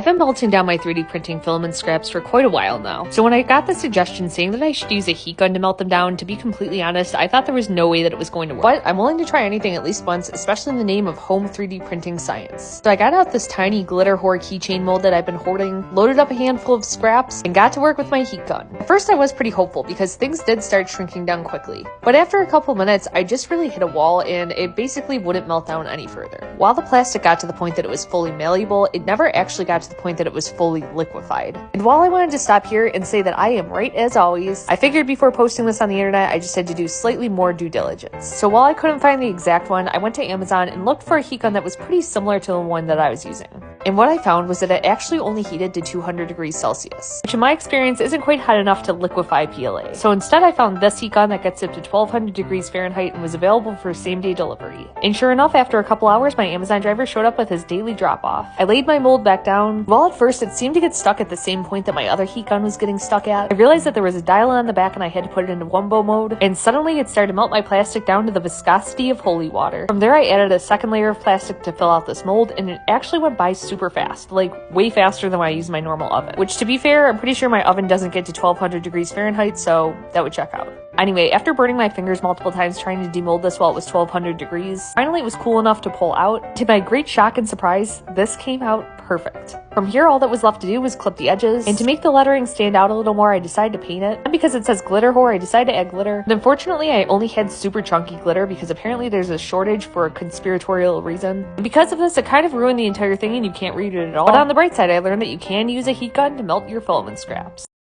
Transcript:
I've been melting down my 3D printing filament scraps for quite a while now, so when I got the suggestion saying that I should use a heat gun to melt them down, to be completely honest, I thought there was no way that it was going to work. But I'm willing to try anything at least once, especially in the name of home 3D printing science. So I got out this tiny glitter whore keychain mold that I've been hoarding, loaded up a handful of scraps, and got to work with my heat gun. At first I was pretty hopeful because things did start shrinking down quickly, but after a couple minutes I just really hit a wall and it basically wouldn't melt down any further. While the plastic got to the point that it was fully malleable, it never actually got to the point that it was fully liquefied. And while I wanted to stop here and say that I am right as always, I figured before posting this on the internet I just had to do slightly more due diligence. So while I couldn't find the exact one, I went to Amazon and looked for a heat gun that was pretty similar to the one that I was using. And what I found was that it actually only heated to 200 degrees Celsius, which in my experience isn't quite hot enough to liquefy PLA. So instead I found this heat gun that gets up to 1200 degrees Fahrenheit and was available for same-day delivery. And sure enough, after a couple hours, my Amazon driver showed up with his daily drop-off. I laid my mold back down. While at first it seemed to get stuck at the same point that my other heat gun was getting stuck at, I realized that there was a dial on the back and I had to put it into wumbo mode, and suddenly it started to melt my plastic down to the viscosity of holy water. From there I added a second layer of plastic to fill out this mold, and it actually went by super fast, like way faster than when I use my normal oven. Which, to be fair, I'm pretty sure my oven doesn't get to 1200 degrees Fahrenheit, so that would check out. Anyway, after burning my fingers multiple times trying to demold this while it was 1200 degrees, finally it was cool enough to pull out. To my great shock and surprise, this came out perfect. From here, all that was left to do was clip the edges, and to make the lettering stand out a little more, I decided to paint it. And because it says glitter whore, I decided to add glitter. And unfortunately, I only had super chunky glitter because apparently there's a shortage for a conspiratorial reason. And because of this, it kind of ruined the entire thing and you can't read it at all. But on the bright side, I learned that you can use a heat gun to melt your filament scraps.